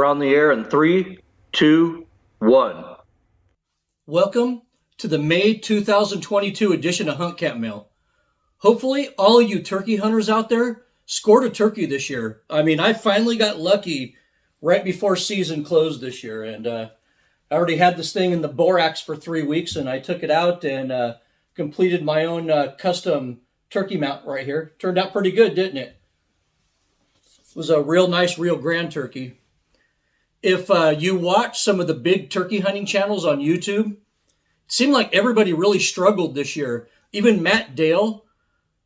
on the air in 3, 2, 1. Welcome to the May 2022 edition of Hunt Camp Mail. Hopefully, all of you turkey hunters out there scored a turkey this year. I mean, I finally got lucky right before season closed this year, and I already had this thing in the borax for 3 weeks, and I took it out and completed my own custom turkey mount right here. Turned out pretty good, didn't it? It was a real nice, real grand turkey. If you watch some of the big turkey hunting channels on YouTube, it seemed like everybody really struggled this year. Even Matt Dale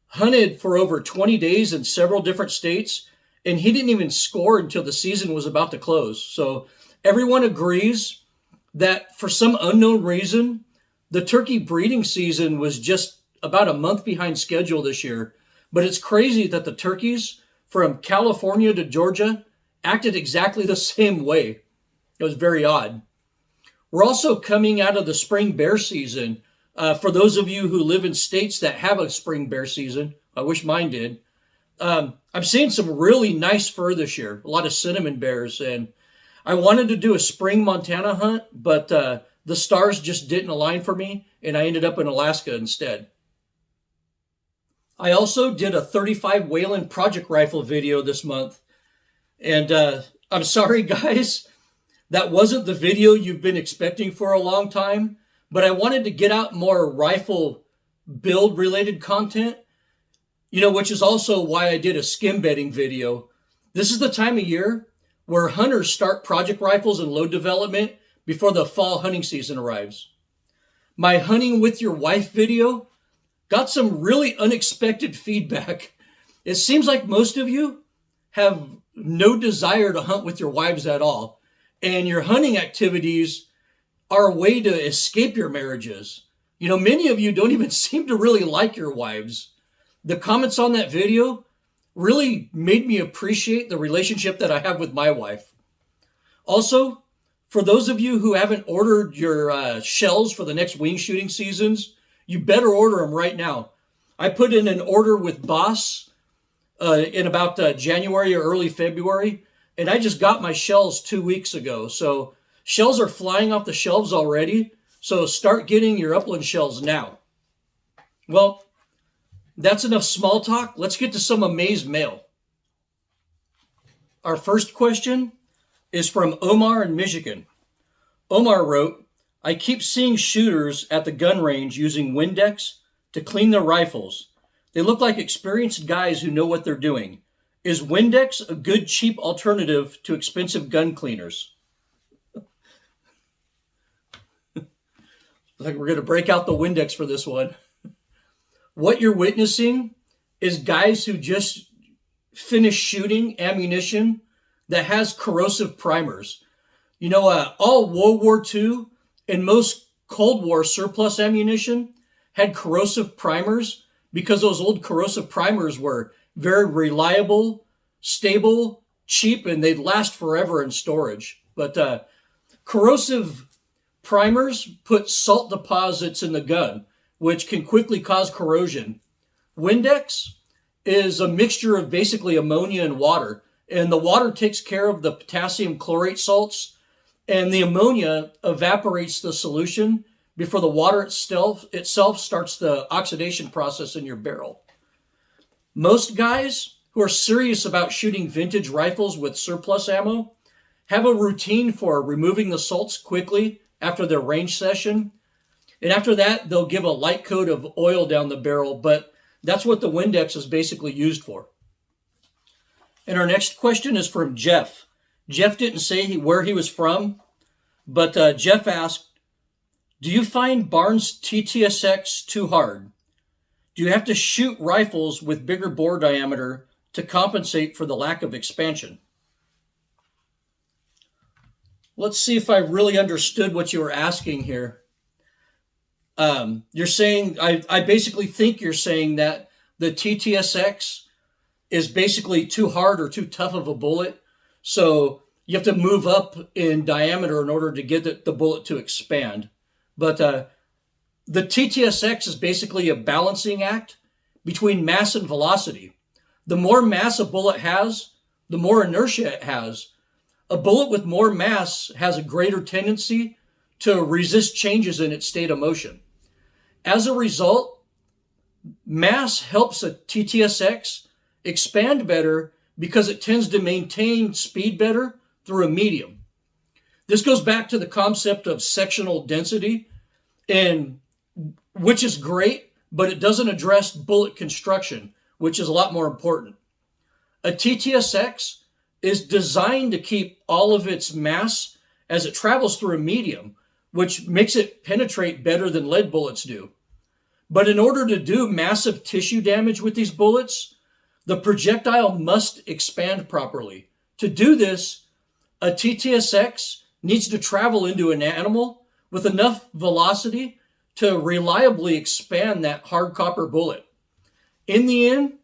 hunted for over 20 days in several different states, and he didn't even score until the season was about to close. So everyone agrees that for some unknown reason, the turkey breeding season was just about a month behind schedule this year. But it's crazy that the turkeys from California to Georgia acted exactly the same way. It was very odd. We're also coming out of the spring bear season. For those of you who live in states that have a spring bear season, I wish mine did. I'm seeing some really nice fur this year, a lot of cinnamon bears. And I wanted to do a spring Montana hunt, but the stars just didn't align for me, and I ended up in Alaska instead. I also did a 35 Whelen project rifle video this month. And I'm sorry, guys, that wasn't the video you've been expecting for a long time, but I wanted to get out more rifle build related content, which is also why I did a skim bedding video. This is the time of year where hunters start project rifles and load development before the fall hunting season arrives. My hunting with your wife video got some really unexpected feedback. It seems like most of you have no desire to hunt with your wives at all. And your hunting activities are a way to escape your marriages. Many of you don't even seem to really like your wives. The comments on that video really made me appreciate the relationship that I have with my wife. Also, for those of you who haven't ordered your shells for the next wing shooting seasons, you better order them right now. I put in an order with Boss in about January or early February, and I just got my shells 2 weeks ago. So shells are flying off the shelves already, so start getting your upland shells now. Well, that's enough small talk. Let's get to some amazed mail. Our first question is from Omar in Michigan. Omar wrote, I keep seeing shooters at the gun range using Windex to clean their rifles. They look like experienced guys who know what they're doing. Is Windex a good, cheap alternative to expensive gun cleaners? Like we're going to break out the Windex for this one. What you're witnessing is guys who just finished shooting ammunition that has corrosive primers. All World War II and most Cold War surplus ammunition had corrosive primers because those old corrosive primers were very reliable, stable, cheap, and they'd last forever in storage. But corrosive primers put salt deposits in the gun, which can quickly cause corrosion. Windex is a mixture of basically ammonia and water, and the water takes care of the potassium chlorate salts, and the ammonia evaporates the solution before the water itself starts the oxidation process in your barrel. Most guys who are serious about shooting vintage rifles with surplus ammo have a routine for removing the salts quickly after their range session. And after that, they'll give a light coat of oil down the barrel, but that's what the Windex is basically used for. And our next question is from Jeff. Jeff didn't say where he was from, but Jeff asked, do you find Barnes TTSX too hard? Do you have to shoot rifles with bigger bore diameter to compensate for the lack of expansion? Let's see if I really understood what you were asking here. You're saying, I basically think you're saying that the TTSX is basically too hard or too tough of a bullet. So you have to move up in diameter in order to get the bullet to expand. But the TTSX is basically a balancing act between mass and velocity. The more mass a bullet has, the more inertia it has. A bullet with more mass has a greater tendency to resist changes in its state of motion. As a result, mass helps a TTSX expand better because it tends to maintain speed better through a medium. This goes back to the concept of sectional density, and which is great, but it doesn't address bullet construction, which is a lot more important. A TTSX is designed to keep all of its mass as it travels through a medium, which makes it penetrate better than lead bullets do. But in order to do massive tissue damage with these bullets, the projectile must expand properly. To do this, a TTSX needs to travel into an animal with enough velocity to reliably expand that hard copper bullet. In the end,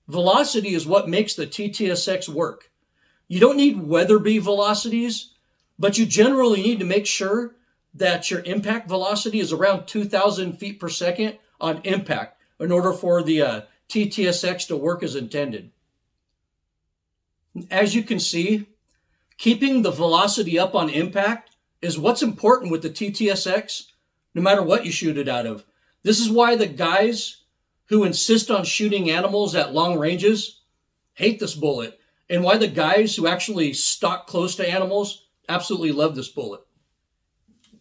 velocity is what makes the TTSX work. You don't need Weatherby velocities, but you generally need to make sure that your impact velocity is around 2,000 feet per second on impact in order for the TTSX to work as intended. As you can see, keeping the velocity up on impact is what's important with the TTSX, no matter what you shoot it out of. This is why the guys who insist on shooting animals at long ranges hate this bullet, and why the guys who actually stalk close to animals absolutely love this bullet.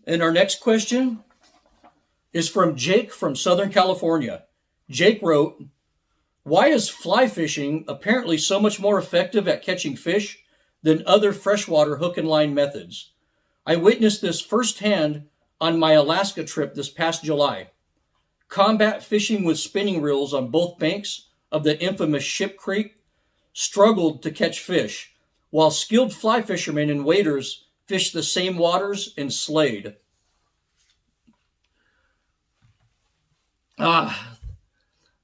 And our next question is from Jake from Southern California. Jake wrote, "Why is fly fishing apparently so much more effective at catching fish than other freshwater hook and line methods? I witnessed this firsthand on my Alaska trip this past July. Combat fishing with spinning reels on both banks of the infamous Ship Creek struggled to catch fish, while skilled fly fishermen and waders fished the same waters and slayed."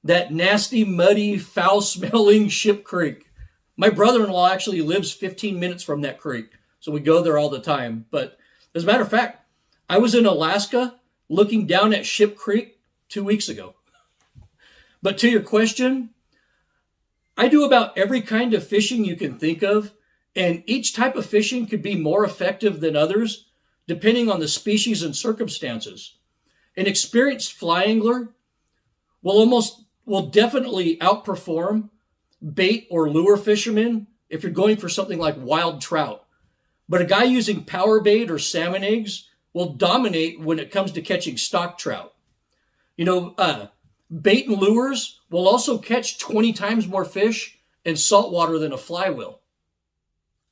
That nasty, muddy, foul-smelling Ship Creek. My brother-in-law actually lives 15 minutes from that creek, so we go there all the time. But as a matter of fact, I was in Alaska looking down at Ship Creek 2 weeks ago. But to your question, I do about every kind of fishing you can think of, and each type of fishing could be more effective than others, depending on the species and circumstances. An experienced fly angler will definitely outperform bait or lure fishermen if you're going for something like wild trout. But a guy using power bait or salmon eggs will dominate when it comes to catching stock trout. Bait and lures will also catch 20 times more fish in saltwater than a fly will.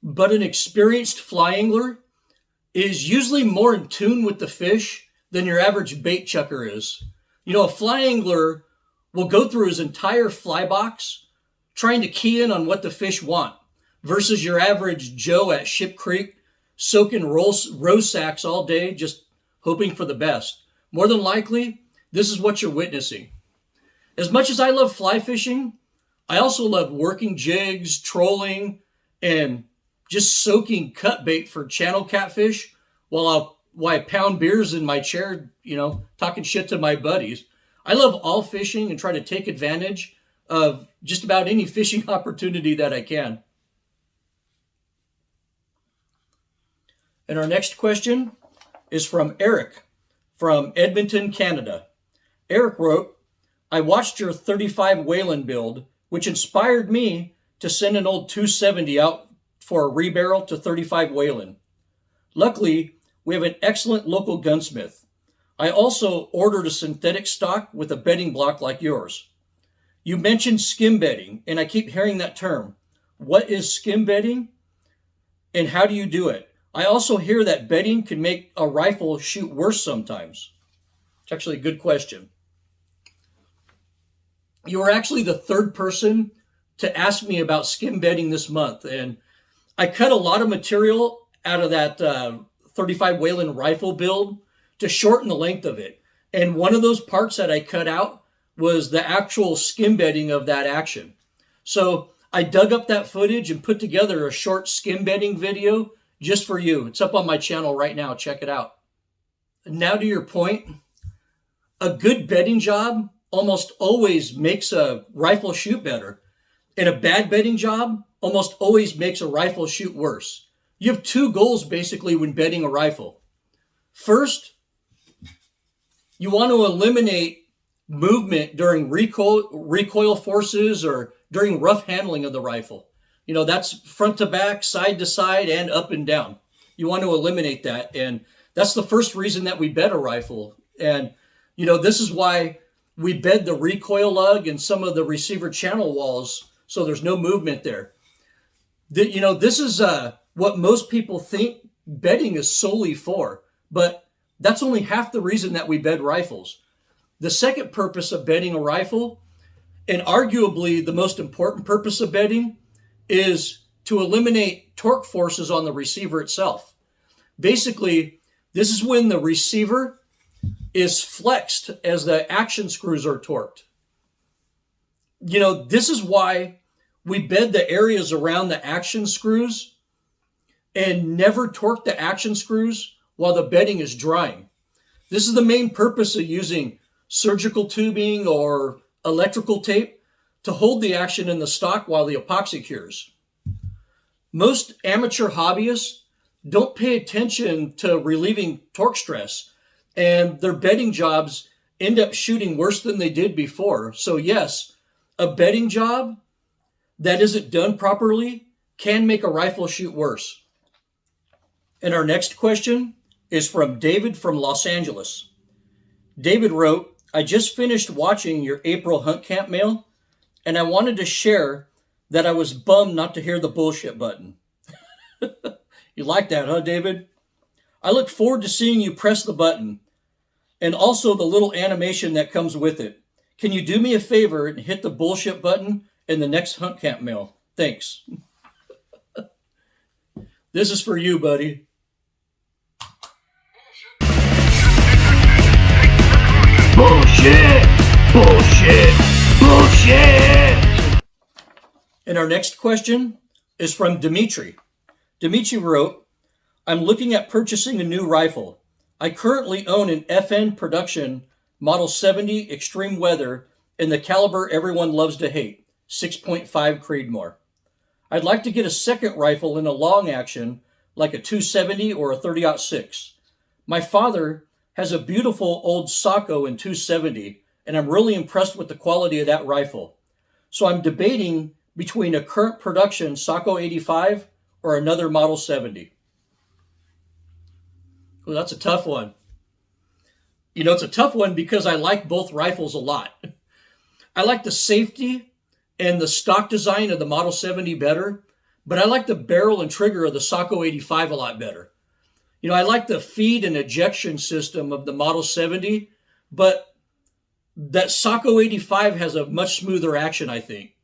But an experienced fly angler is usually more in tune with the fish than your average bait chucker is. A fly angler will go through his entire fly box trying to key in on what the fish want, versus your average Joe at Ship Creek soaking roe sacks all day just hoping for the best. More than likely, this is what you're witnessing. As much as I love fly fishing, I also love working jigs, trolling, and just soaking cut bait for channel catfish while I pound beers in my chair, talking shit to my buddies. I love all fishing and try to take advantage of just about any fishing opportunity that I can. And our next question is from Eric from Edmonton, Canada. Eric wrote, "I watched your 35 Whalen build, which inspired me to send an old 270 out for a rebarrel to 35 Whalen. Luckily, we have an excellent local gunsmith. I also ordered a synthetic stock with a bedding block like yours. You mentioned skim bedding, and I keep hearing that term. What is skim bedding, and how do you do it? I also hear that bedding can make a rifle shoot worse sometimes." It's actually a good question. You were actually the third person to ask me about skim bedding this month, and I cut a lot of material out of that 35 Whalen rifle build to shorten the length of it. And one of those parts that I cut out was the actual skim bedding of that action. So I dug up that footage and put together a short skim bedding video just for you. It's up on my channel right now. Check it out. Now to your point, a good bedding job almost always makes a rifle shoot better. And a bad bedding job almost always makes a rifle shoot worse. You have two goals basically when bedding a rifle. First, you want to eliminate movement during recoil forces or during rough handling of the rifle. You know, that's front to back, side to side, and up and down. You want to eliminate that. And that's the first reason that we bed a rifle. And, you know, this is why we bed the recoil lug and some of the receiver channel walls so there's no movement there. You know, this is what most people think bedding is solely for, but that's only half the reason that we bed rifles. The second purpose of bedding a rifle, and arguably the most important purpose of bedding, is to eliminate torque forces on the receiver itself. Basically, this is when the receiver is flexed as the action screws are torqued. You know, this is why we bed the areas around the action screws and never torque the action screws while the bedding is drying. This is the main purpose of using surgical tubing or electrical tape to hold the action in the stock while the epoxy cures. Most amateur hobbyists don't pay attention to relieving torque stress, and their bedding jobs end up shooting worse than they did before. So yes, a bedding job that isn't done properly can make a rifle shoot worse. And our next question is from David from Los Angeles. David wrote, I just finished watching your April hunt camp mail, and I wanted to share that I was bummed not to hear the bullshit button. You like that, huh, David? I look forward to seeing you press the button and also the little animation that comes with it. Can you do me a favor and hit the bullshit button in the next hunt camp mail? Thanks. This is for you, buddy. Bullshit! Bullshit! Bullshit! And our next question is from Dimitri. Dimitri wrote, I'm looking at purchasing a new rifle. I currently own an FN production Model 70 Extreme Weather in the caliber everyone loves to hate, 6.5 Creedmoor. I'd like to get a second rifle in a long action, like a 270 or a 30-06. My father has a beautiful old Sako in 270, and I'm really impressed with the quality of that rifle. So I'm debating between a current production Sako 85 or another Model 70. Well, that's a tough one. You know, it's a tough one because I like both rifles a lot. I like the safety and the stock design of the Model 70 better, but I like the barrel and trigger of the Sako 85 a lot better. You know, I like the feed and ejection system of the Model 70, but that Sako 85 has a much smoother action, I think.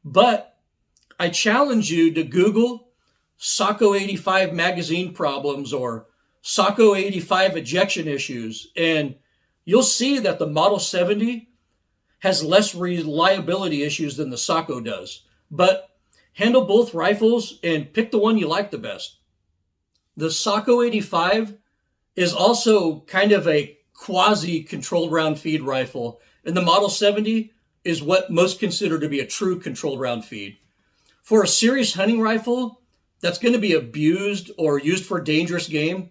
But I challenge you to Google Sako 85 magazine problems or Sako 85 ejection issues, and you'll see that the Model 70 has less reliability issues than the Sako does. But handle both rifles and pick the one you like the best. The Sako 85 is also kind of a quasi-controlled round feed rifle, and the Model 70 is what most consider to be a true controlled round feed. For a serious hunting rifle that's going to be abused or used for dangerous game,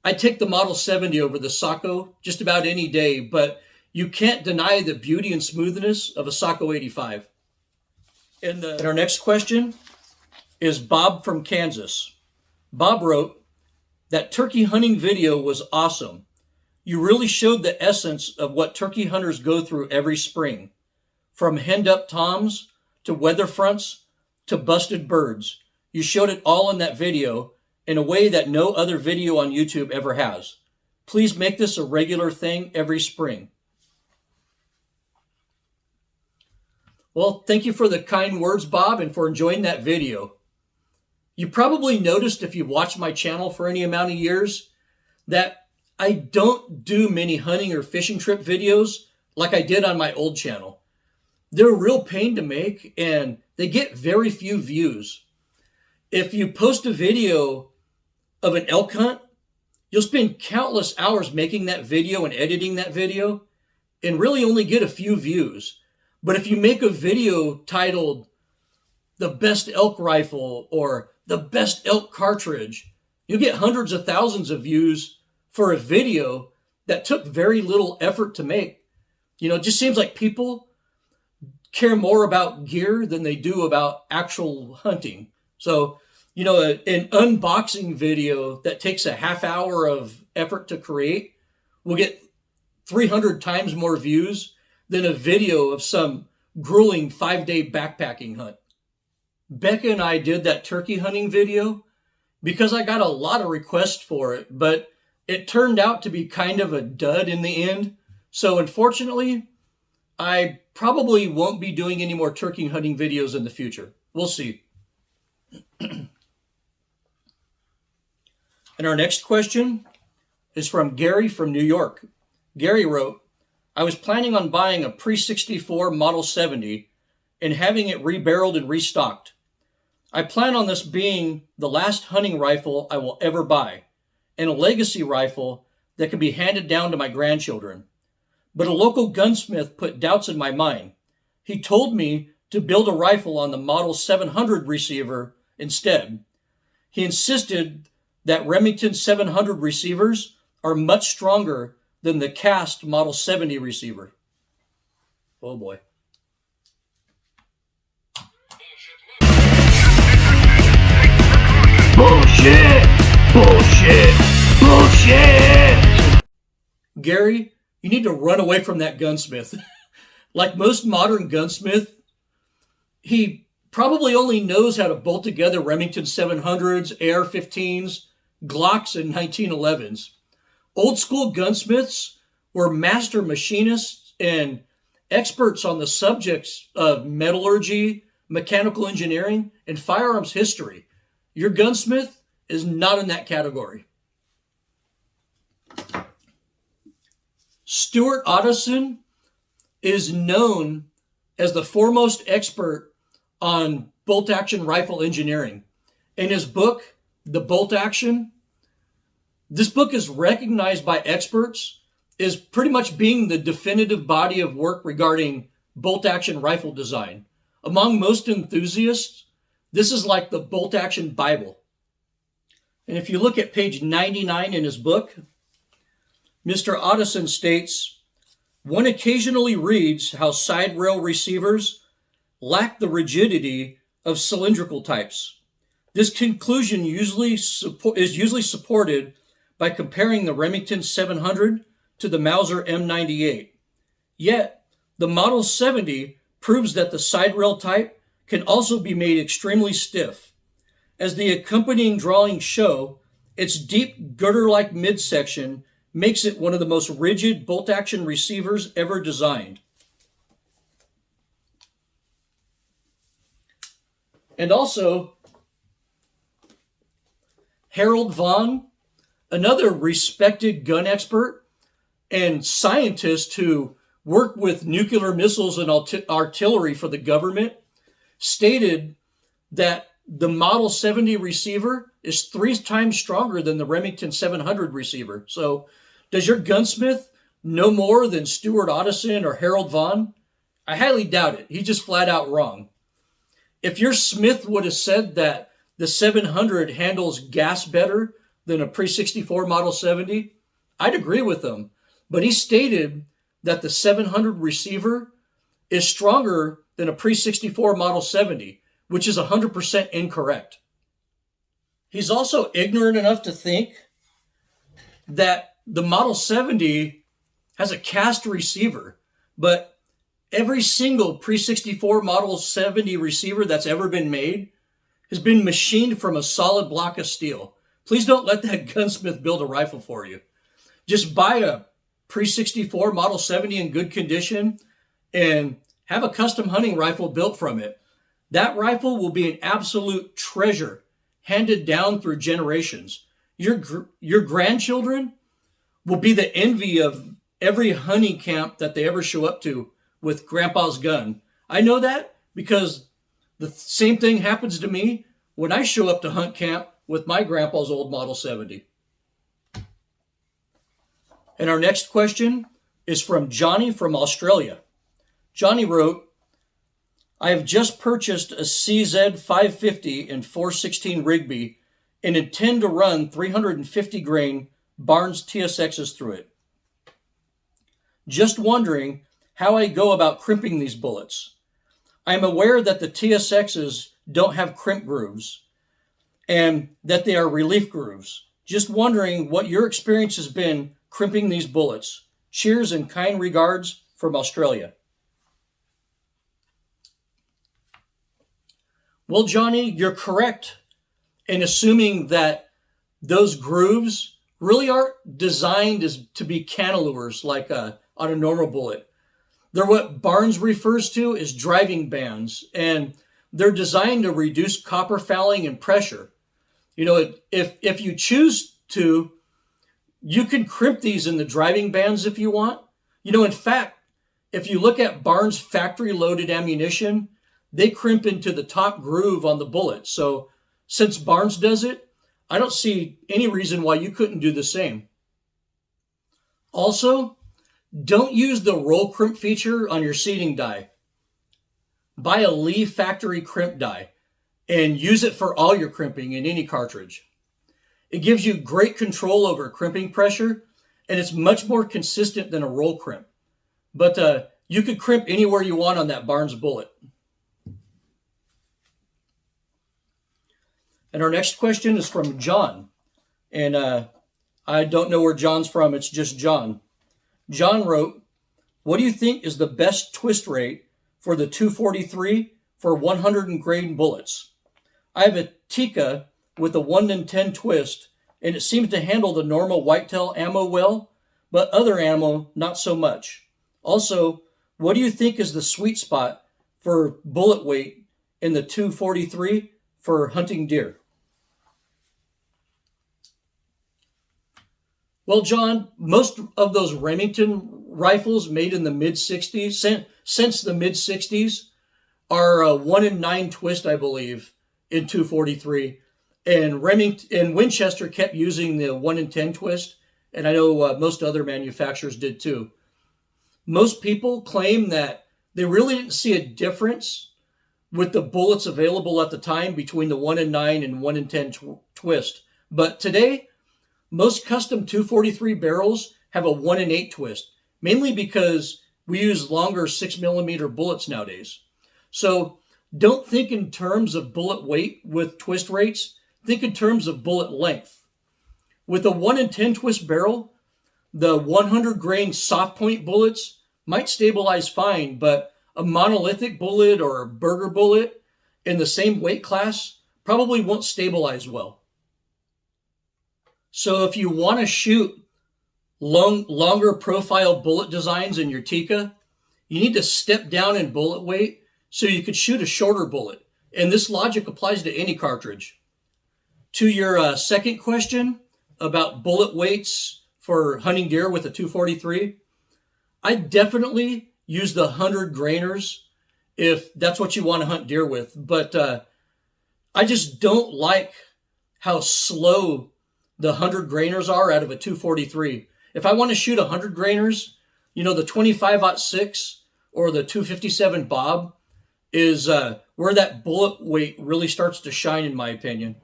I'd take the Model 70 over the Sako just about any day, but you can't deny the beauty and smoothness of a Sako 85. And our next question is Bob from Kansas. Bob wrote, that turkey hunting video was awesome. You really showed the essence of what turkey hunters go through every spring. From henned-up toms to weather fronts to busted birds. You showed it all in that video in a way that no other video on YouTube ever has. Please make this a regular thing every spring. Well, thank you for the kind words, Bob, and for enjoying that video. You probably noticed if you've watched my channel for any amount of years that I don't do many hunting or fishing trip videos like I did on my old channel. They're a real pain to make and they get very few views. If you post a video of an elk hunt, you'll spend countless hours making that video and editing that video and really only get a few views. But if you make a video titled The Best Elk Rifle or the best elk cartridge. You'll get hundreds of thousands of views for a video that took very little effort to make. It just seems like people care more about gear than they do about actual hunting. So, an unboxing video that takes a half hour of effort to create will get 300 times more views than a video of some grueling 5-day backpacking hunt. Becca and I did that turkey hunting video because I got a lot of requests for it, but it turned out to be kind of a dud in the end. So unfortunately, I probably won't be doing any more turkey hunting videos in the future. We'll see. And our next question is from Gary from New York. Gary wrote, I was planning on buying a pre-64 Model 70 and having it rebarreled and restocked. I plan on this being the last hunting rifle I will ever buy, and a legacy rifle that can be handed down to my grandchildren. But a local gunsmith put doubts in my mind. He told me to build a rifle on the Model 700 receiver instead. He insisted that Remington 700 receivers are much stronger than the cast Model 70 receiver. Oh boy. Bullshit! Bullshit! Bullshit! Gary, you need to run away from that gunsmith. Like most modern gunsmith, he probably only knows how to bolt together Remington 700s, AR-15s, Glocks, and 1911s. Old school gunsmiths were master machinists and experts on the subjects of metallurgy, mechanical engineering, and firearms history. Your gunsmith is not in that category. Stuart Otteson is known as the foremost expert on bolt-action rifle engineering. In his book, The Bolt Action, this book is recognized by experts as pretty much being the definitive body of work regarding bolt-action rifle design. Among most enthusiasts, this is like the bolt-action Bible. And if you look at page 99 in his book, Mr. Otteson states, one occasionally reads how side rail receivers lack the rigidity of cylindrical types. This conclusion is usually supported by comparing the Remington 700 to the Mauser M98. Yet, the Model 70 proves that the side rail type can also be made extremely stiff. As the accompanying drawings show, its deep girder-like midsection makes it one of the most rigid bolt-action receivers ever designed. And also, Harold Vaughn, another respected gun expert and scientist who worked with nuclear missiles and artillery for the government, stated that the Model 70 receiver is 3 times stronger than the Remington 700 receiver. So does your gunsmith know more than Stuart Otteson or Harold Vaughn? I highly doubt it. He's just flat out wrong. If your smith would have said that the 700 handles gas better than a pre-64 Model 70, I'd agree with him. But he stated that the 700 receiver is stronger than a pre-64 Model 70, which is 100% incorrect. He's also ignorant enough to think that the Model 70 has a cast receiver, but every single pre-64 Model 70 receiver that's ever been made has been machined from a solid block of steel. Please don't let that gunsmith build a rifle for you. Just buy a pre-64 Model 70 in good condition and have a custom hunting rifle built from it. That rifle will be an absolute treasure handed down through generations. Your grandchildren will be the envy of every hunting camp that they ever show up to with Grandpa's gun. I know that because the same thing happens to me when I show up to hunt camp with my grandpa's old Model 70. And our next question is from Johnny from Australia. Johnny wrote, I have just purchased a CZ 550 and 416 Rigby and intend to run 350 grain Barnes TSXs through it. Just wondering how I go about crimping these bullets. I am aware that the TSXs don't have crimp grooves and that they are relief grooves. Just wondering what your experience has been crimping these bullets. Cheers and kind regards from Australia. Well, Johnny, you're correct in assuming that those grooves really aren't designed to be cantilevers like on a normal bullet. They're what Barnes refers to as driving bands, and they're designed to reduce copper fouling and pressure. You know, if you choose to, you can crimp these in the driving bands if you want. You know, in fact, if you look at Barnes factory loaded ammunition, they crimp into the top groove on the bullet. So since Barnes does it, I don't see any reason why you couldn't do the same. Also, don't use the roll crimp feature on your seating die. Buy a Lee factory crimp die and use it for all your crimping in any cartridge. It gives you great control over crimping pressure, and it's much more consistent than a roll crimp. But you could crimp anywhere you want on that Barnes bullet. And our next question is from John. And I don't know where John's from. It's just John. John wrote, what do you think is the best twist rate for the 243 for 100 grain bullets? I have a Tika with a 1 in 10 twist, and it seems to handle the normal whitetail ammo well, but other ammo not so much. Also, what do you think is the sweet spot for bullet weight in the 243 for hunting deer? Well, John, most of those Remington rifles made in the mid-60s, since the mid-60s, are 1 in 9 twist, I believe, in 243. And Winchester kept using the 1 in 10 twist, and I know most other manufacturers did too. Most people claim that they really didn't see a difference with the bullets available at the time between the 1 in 9 and 1 in 10 twist. But today, most custom 243 barrels have a 1 in 8 twist, mainly because we use longer 6mm bullets nowadays. So don't think in terms of bullet weight with twist rates, think in terms of bullet length. With a 1 in 10 twist barrel, the 100 grain soft point bullets might stabilize fine, but a monolithic bullet or a burger bullet in the same weight class probably won't stabilize well. So if you want to shoot longer profile bullet designs in your Tika, you need to step down in bullet weight so you could shoot a shorter bullet. And this logic applies to any cartridge. To your second question about bullet weights for hunting deer with a 243, I definitely use the 100 grainers if that's what you want to hunt deer with. But I just don't like how slow the 100 grainers are out of a 243. If I want to shoot 100 grainers, you know, the 25-06 or the 257 Bob is where that bullet weight really starts to shine, in my opinion.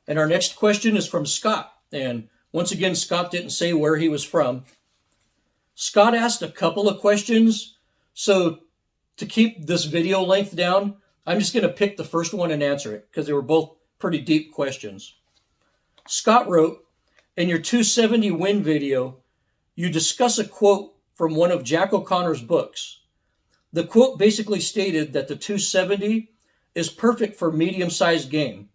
And our next question is from Scott. And once again, Scott didn't say where he was from. Scott asked a couple of questions. So to keep this video length down, I'm just going to pick the first one and answer it because they were both pretty deep questions. Scott wrote, in your 270 Win video, you discuss a quote from one of Jack O'Connor's books. The quote basically stated that the 270 is perfect for medium-sized game.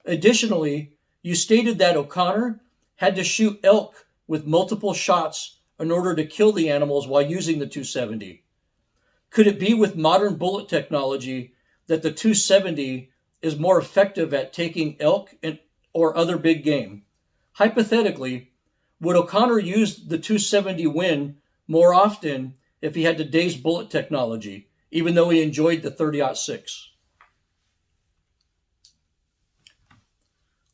Additionally, you stated that O'Connor had to shoot elk with multiple shots in order to kill the animals while using the 270. Could it be with modern bullet technology that the 270 is more effective at taking elk or other big game? Hypothetically, would O'Connor use the 270 Win more often if he had today's bullet technology, even though he enjoyed the 30-06?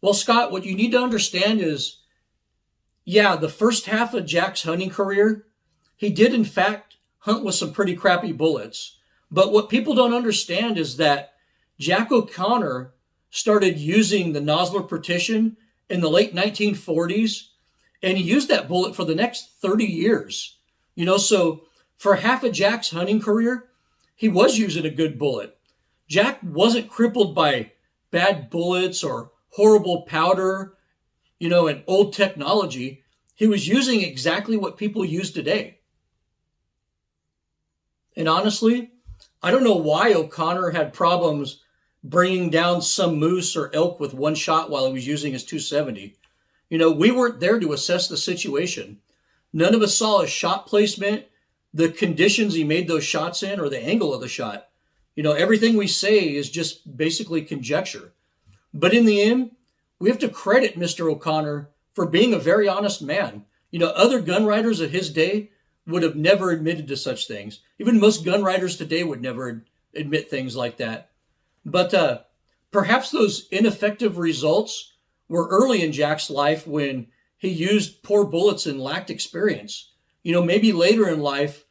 Well, Scott, what you need to understand is, yeah, the first half of Jack's hunting career, he did in fact hunt with some pretty crappy bullets. But what people don't understand is that Jack O'Connor started using the nozzler partition in the late 1940s, and he used that bullet for the next 30 years. So for half of Jack's hunting career, he was using a good bullet. Jack wasn't crippled by bad bullets or horrible powder, and old technology. He was using exactly what people use today. And honestly, I don't know why O'Connor had problems bringing down some moose or elk with one shot while he was using his 270. We weren't there to assess the situation. None of us saw his shot placement, the conditions he made those shots in, or the angle of the shot. Everything we say is just basically conjecture. But in the end, we have to credit Mr. O'Connor for being a very honest man. Other gun writers of his day would have never admitted to such things. Even most gun writers today would never admit things like that. But perhaps those ineffective results were early in Jack's life when he used poor bullets and lacked experience. Maybe later in life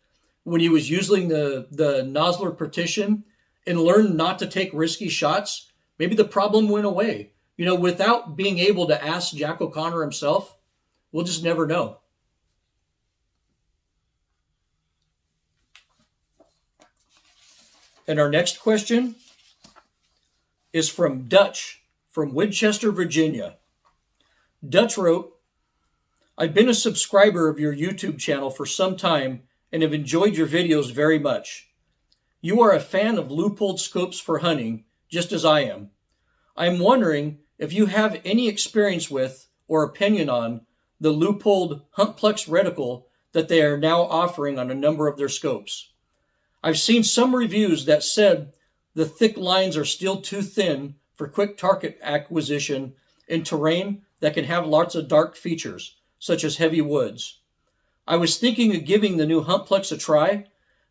when he was using the nozzler partition and learned not to take risky shots, maybe the problem went away. Without being able to ask Jack O'Connor himself, we'll just never know. And our next question is from Dutch from Winchester, Virginia. Dutch wrote, I've been a subscriber of your YouTube channel for some time and have enjoyed your videos very much. You are a fan of Leupold scopes for hunting, just as I am. I'm wondering if you have any experience with or opinion on the Leupold Humplex Reticle that they are now offering on a number of their scopes. I've seen some reviews that said the thick lines are still too thin for quick target acquisition in terrain that can have lots of dark features, such as heavy woods. I was thinking of giving the new Humplex a try,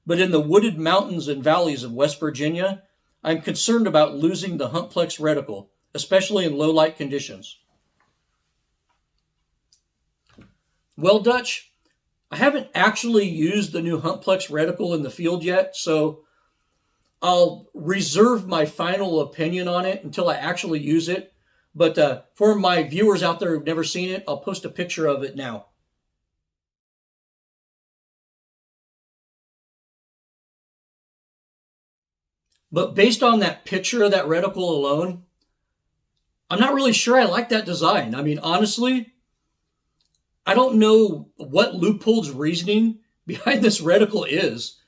but in the wooded mountains and valleys of West Virginia, I'm concerned about losing the Humplex Reticle, especially in low light conditions. Well, Dutch, I haven't actually used the new Humplex Reticle in the field yet, so I'll reserve my final opinion on it until I actually use it. But for my viewers out there who've never seen it, I'll post a picture of it now. But based on that picture of that reticle alone, I'm not really sure I like that design. I mean, honestly, I don't know what Leupold's reasoning behind this reticle is.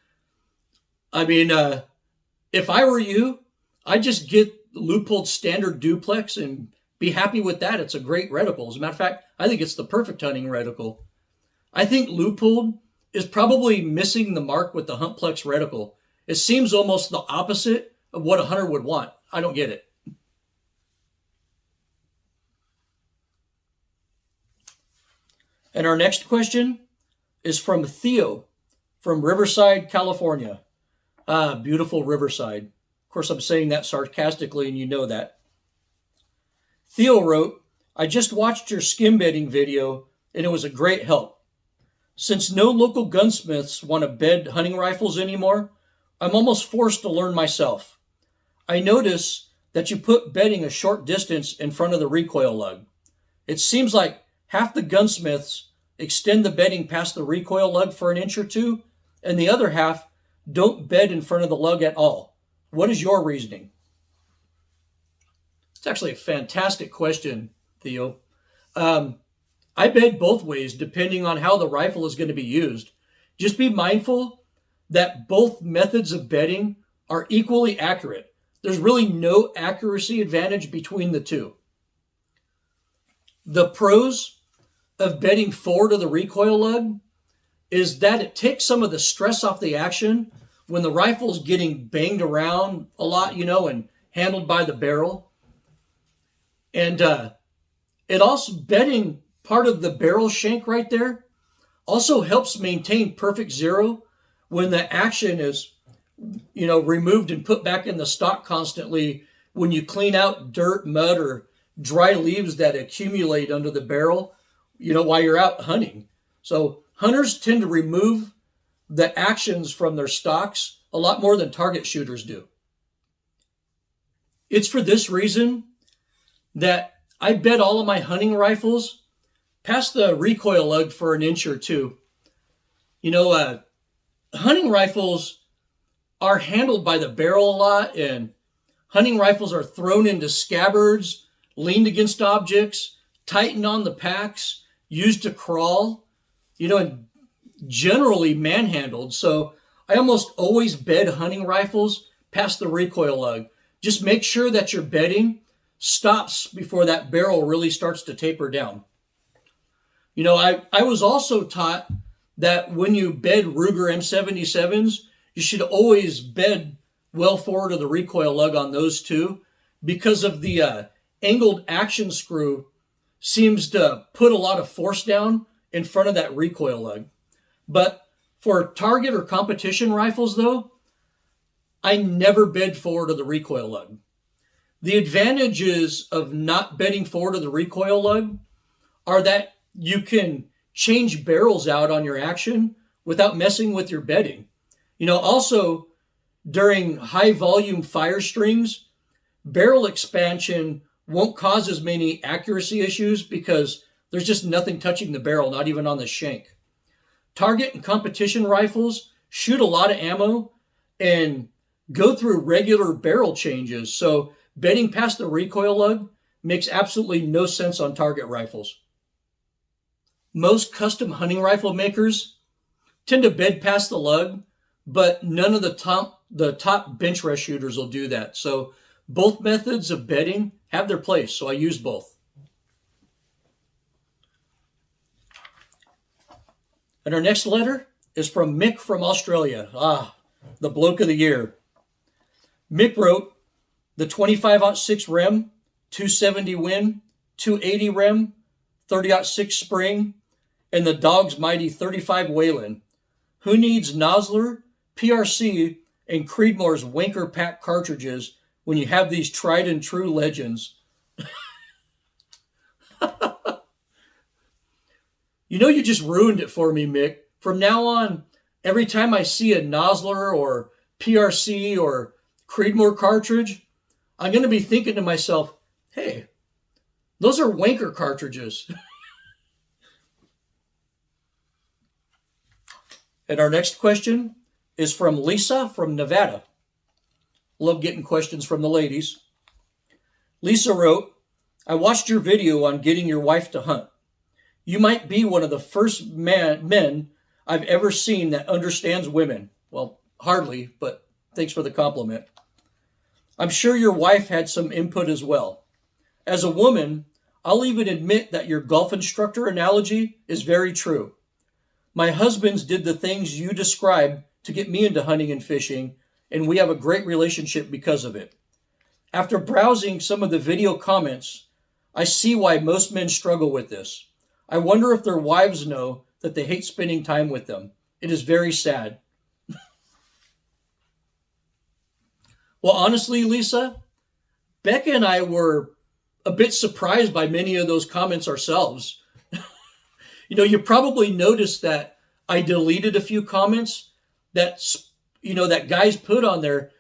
I mean, if I were you, I'd just get Leupold's standard duplex and be happy with that. It's a great reticle. As a matter of fact, I think it's the perfect hunting reticle. I think Leupold is probably missing the mark with the Humplex reticle. It seems almost the opposite of what a hunter would want. I don't get it. And our next question is from Theo from Riverside, California. Beautiful Riverside. Of course, I'm saying that sarcastically, and you know that. Theo wrote, I just watched your skim bedding video, and it was a great help. Since no local gunsmiths want to bed hunting rifles anymore, I'm almost forced to learn myself. I notice that you put bedding a short distance in front of the recoil lug. It seems like half the gunsmiths extend the bedding past the recoil lug for an inch or two, and the other half don't bed in front of the lug at all. What is your reasoning? It's actually a fantastic question, Theo. I bed both ways depending on how the rifle is going to be used. Just be mindful that both methods of bedding are equally accurate. There's really no accuracy advantage between the two. The pros of bedding forward of the recoil lug is that it takes some of the stress off the action when the rifle's getting banged around a lot, and handled by the barrel. And it also, bedding part of the barrel shank right there also helps maintain perfect zero when the action is, removed and put back in the stock constantly when you clean out dirt, mud, or dry leaves that accumulate under the barrel, while you're out hunting. So hunters tend to remove the actions from their stocks a lot more than target shooters do. It's for this reason that I bed all of my hunting rifles past the recoil lug for an inch or two. Hunting rifles are handled by the barrel a lot, and hunting rifles are thrown into scabbards, leaned against objects, tightened on the packs, used to crawl, and generally manhandled. So I almost always bed hunting rifles past the recoil lug. Just make sure that your bedding stops before that barrel really starts to taper down. I was also taught that when you bed Ruger M77s, you should always bed well forward of the recoil lug on those too, because of the angled action screw seems to put a lot of force down in front of that recoil lug. But for target or competition rifles though, I never bed forward of the recoil lug. The advantages of not bedding forward of the recoil lug are that you can change barrels out on your action without messing with your bedding. Also during high volume fire strings, barrel expansion won't cause as many accuracy issues because there's just nothing touching the barrel, not even on the shank. Target and competition rifles shoot a lot of ammo and go through regular barrel changes. So bedding past the recoil lug makes absolutely no sense on target rifles. Most custom hunting rifle makers tend to bed past the lug, but none of the top bench rest shooters will do that. So both methods of bedding have their place, so I use both. And our next letter is from Mick from Australia. The bloke of the year. Mick wrote, the 25-06 rem, 270 Win, 280 rem, 30-06 spring, and the Dog's Mighty 35 Whalen. Who needs Nosler, PRC, and Creedmoor's Wanker pack cartridges when you have these tried and true legends? You just ruined it for me, Mick. From now on, every time I see a Nosler or PRC or Creedmoor cartridge, I'm going to be thinking to myself, hey, those are Wanker cartridges. And our next question is from Lisa from Nevada. Love getting questions from the ladies. Lisa wrote, I watched your video on getting your wife to hunt. You might be one of the first men I've ever seen that understands women. Well, hardly, but thanks for the compliment. I'm sure your wife had some input as well. As a woman, I'll even admit that your golf instructor analogy is very true. My husband's did the things you described to get me into hunting and fishing, and we have a great relationship because of it. After browsing some of the video comments, I see why most men struggle with this. I wonder if their wives know that they hate spending time with them. It is very sad. Well, honestly, Lisa, Becca and I were a bit surprised by many of those comments ourselves. You probably noticed that I deleted a few comments that guys put on there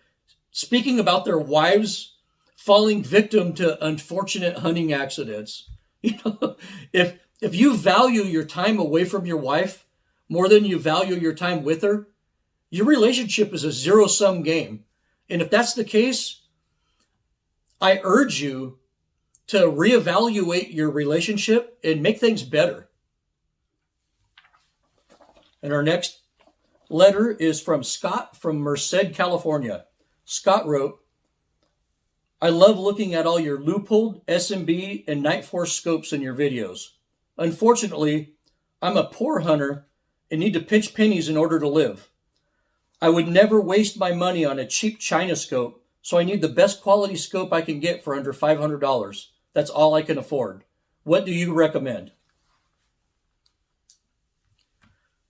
speaking about their wives falling victim to unfortunate hunting accidents. If you value your time away from your wife more than you value your time with her, your relationship is a zero-sum game. And if that's the case, I urge you to reevaluate your relationship and make things better. And our next letter is from Scott from Merced, California. Scott wrote, I love looking at all your Leupold, SMB, and Night Force scopes in your videos. Unfortunately, I'm a poor hunter and need to pinch pennies in order to live. I would never waste my money on a cheap China scope, so I need the best quality scope I can get for under $500. That's all I can afford. What do you recommend?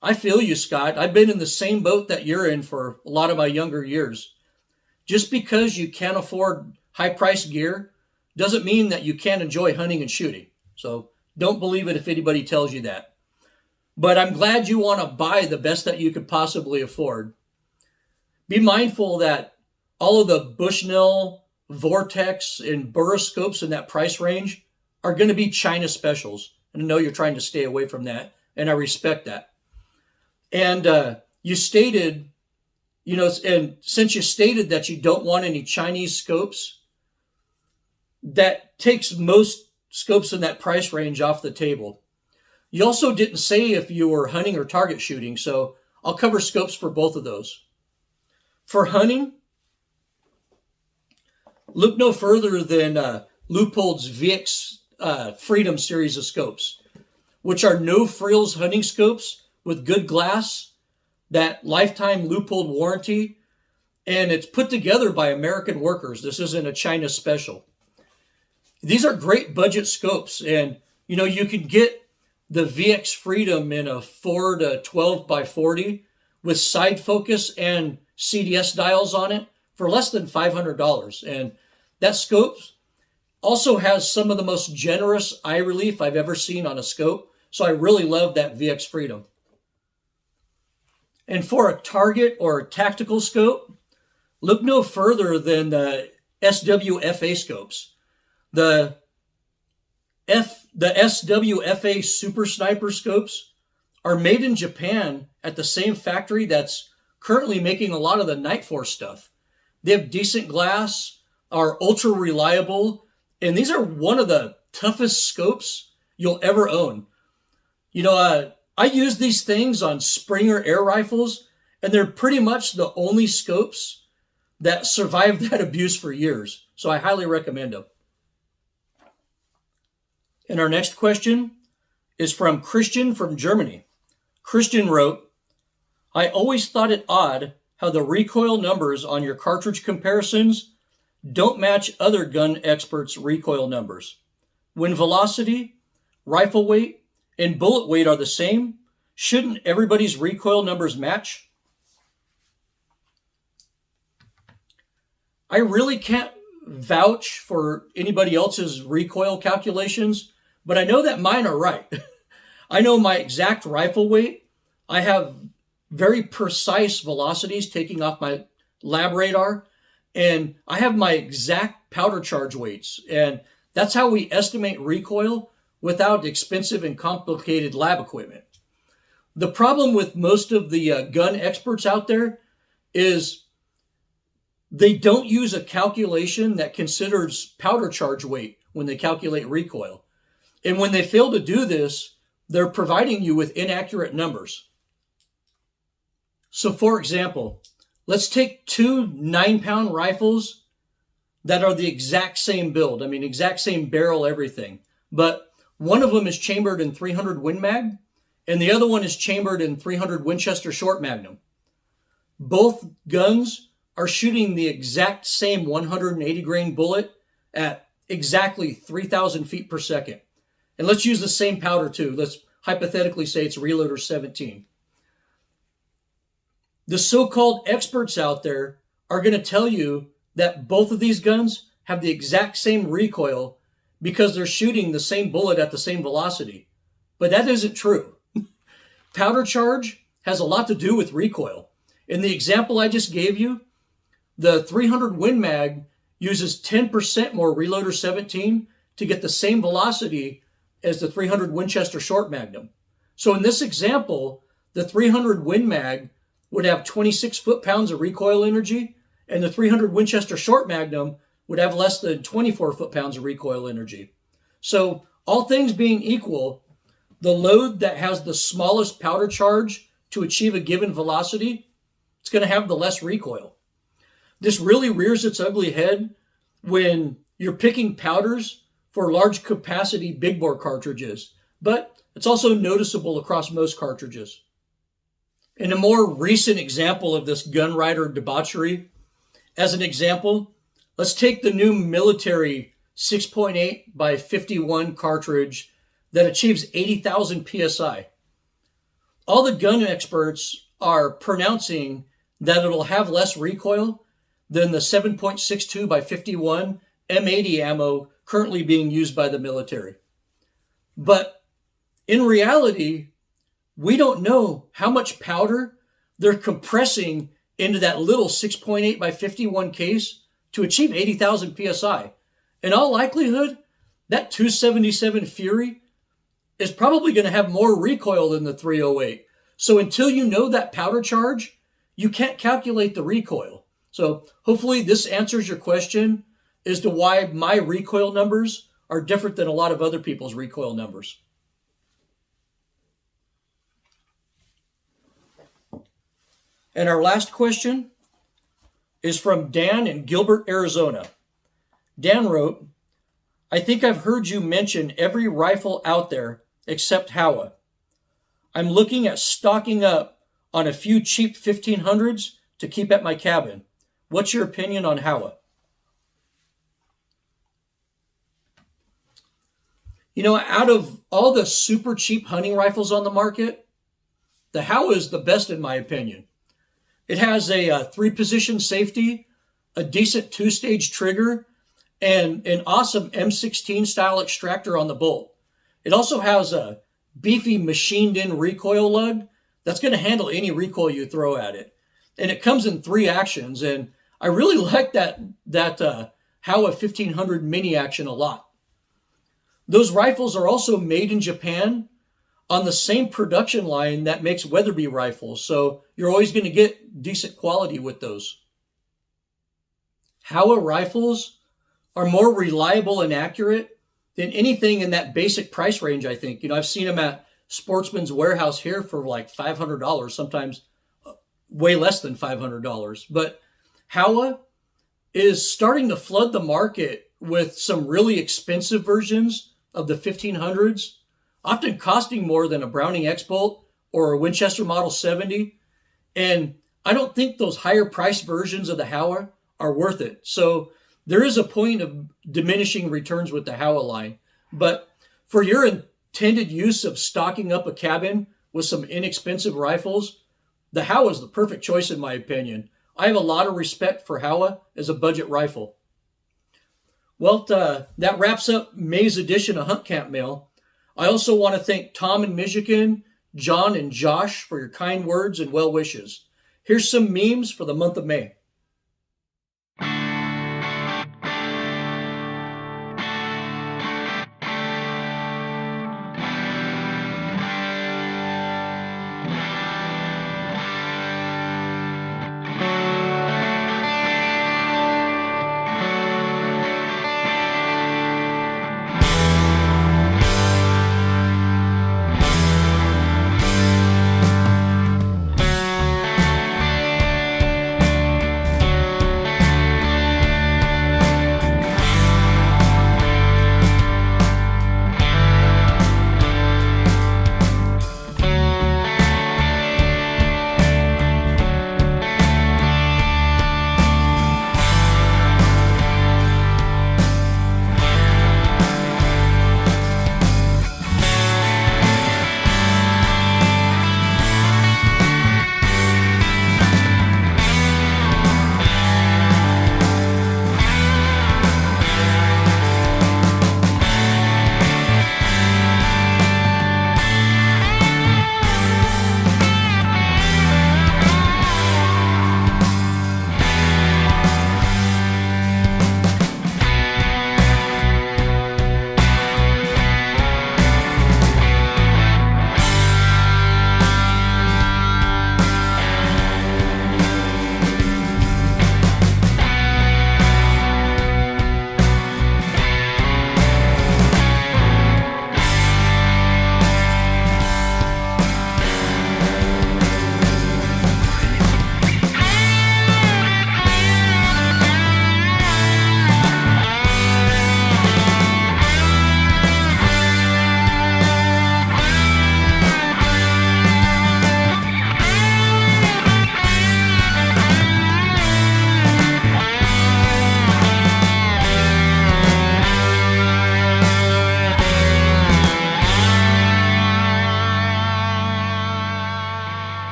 I feel you, Scott. I've been in the same boat that you're in for a lot of my younger years. Just because you can't afford high-priced gear doesn't mean that you can't enjoy hunting and shooting. So don't believe it if anybody tells you that. But I'm glad you want to buy the best that you could possibly afford. Be mindful that all of the Bushnell, Vortex, and Buroscopes in that price range are going to be China specials. And I know you're trying to stay away from that, and I respect that. And you stated, and since you stated that you don't want any Chinese scopes, that takes most scopes in that price range off the table. You also didn't say if you were hunting or target shooting, so I'll cover scopes for both of those. For hunting, look no further than Leupold's VX Freedom series of scopes, which are no frills hunting scopes with good glass, that lifetime Leupold warranty, and it's put together by American workers. This isn't a China special. These are great budget scopes, and you can get the VX Freedom in a 4 to 12 by 40 with side focus and CDS dials on it for less than $500. And that scope also has some of the most generous eye relief I've ever seen on a scope. So I really love that VX Freedom. And for a target or a tactical scope, look no further than the SWFA scopes. The SWFA Super Sniper scopes are made in Japan at the same factory that's currently making a lot of the Night Force stuff. They have decent glass, are ultra reliable, and these are one of the toughest scopes you'll ever own. I use these things on Springer air rifles, and they're pretty much the only scopes that survived that abuse for years. So I highly recommend them. And our next question is from Christian from Germany. Christian wrote, I always thought it odd how the recoil numbers on your cartridge comparisons don't match other gun experts' recoil numbers. When velocity, rifle weight, and bullet weight are the same, shouldn't everybody's recoil numbers match? I really can't vouch for anybody else's recoil calculations, but I know that mine are right. I know my exact rifle weight. I have very precise velocities taking off my lab radar, and I have my exact powder charge weights. And that's how we estimate recoil without expensive and complicated lab equipment. The problem with most of the gun experts out there is they don't use a calculation that considers powder charge weight when they calculate recoil. And when they fail to do this, they're providing you with inaccurate numbers. So for example, let's take two 9-pound rifles that are the exact same build. I mean, exact same barrel, everything. But one of them is chambered in 300 Win Mag, and the other one is chambered in 300 Winchester Short Magnum. Both guns are shooting the exact same 180 grain bullet at exactly 3,000 feet per second. And let's use the same powder too. Let's hypothetically say it's Reloader 17. The so-called experts out there are going to tell you that both of these guns have the exact same recoil because they're shooting the same bullet at the same velocity. But that isn't true. Powder charge has a lot to do with recoil. In the example I just gave you, the 300 Win Mag uses 10% more Reloader 17 to get the same velocity as the 300 Winchester Short Magnum. So in this example, the 300 Win Mag would have 26 foot-pounds of recoil energy, and the 300 Winchester Short Magnum would have less than 24 foot-pounds of recoil energy. So all things being equal, the load that has the smallest powder charge to achieve a given velocity, it's going to have the less recoil. This really rears its ugly head when you're picking powders for large capacity big bore cartridges, but it's also noticeable across most cartridges. In a more recent example of this gun rider debauchery, as an example, let's take the new military 6.8 by 51 cartridge that achieves 80,000 PSI. All the gun experts are pronouncing that it'll have less recoil than the 7.62 by 51 M80 ammo currently being used by the military. But in reality, we don't know how much powder they're compressing into that little 6.8 by 51 case to achieve 80,000 PSI. In all likelihood, that 277 Fury is probably going to have more recoil than the 308. So until you know that powder charge, you can't calculate the recoil. So hopefully this answers your question as to why my recoil numbers are different than a lot of other people's recoil numbers. And our last question is from Dan in Gilbert, Arizona. Dan wrote, I think I've heard you mention every rifle out there except Howa. I'm looking at stocking up on a few cheap 1500s to keep at my cabin. What's your opinion on Howa? You know, out of all the super cheap hunting rifles on the market, the Howa is the best in my opinion. It has a 3-position safety, a decent 2-stage trigger, and an awesome M16 style extractor on the bolt. It also has a beefy machined in recoil lug that's going to handle any recoil you throw at it. And it comes in 3 actions, and I really like that Howa 1500 mini action a lot. Those rifles are also made in Japan on the same production line that makes Weatherby rifles, so you're always going to get decent quality with those. Howa rifles are more reliable and accurate than anything in that basic price range, I think. You know, I've seen them at Sportsman's Warehouse here for like $500, sometimes way less than $500. But Howa is starting to flood the market with some really expensive versions of the 1500s, often costing more than a Browning X-Bolt or a Winchester Model 70. And I don't think those higher priced versions of the Howa are worth it. So there is a point of diminishing returns with the Howa line. But for your intended use of stocking up a cabin with some inexpensive rifles, the Howa is the perfect choice in my opinion. I have a lot of respect for Howa as a budget rifle. Well, that wraps up May's edition of Hunt Camp Mail. I also want to thank Tom in Michigan, John and Josh for your kind words and well wishes. Here's some memes for the month of May.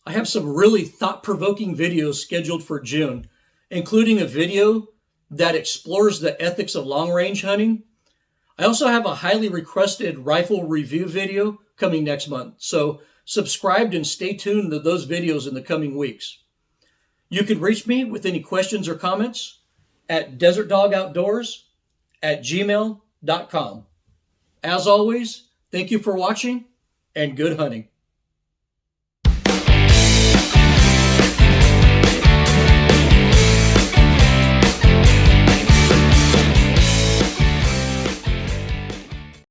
I have some really thought-provoking videos scheduled for June, including a video that explores the ethics of long-range hunting. I also have a highly requested rifle review video coming next month. So subscribe and stay tuned to those videos in the coming weeks. You can reach me with any questions or comments at desertdogoutdoors@gmail.com. As always, thank you for watching and good hunting.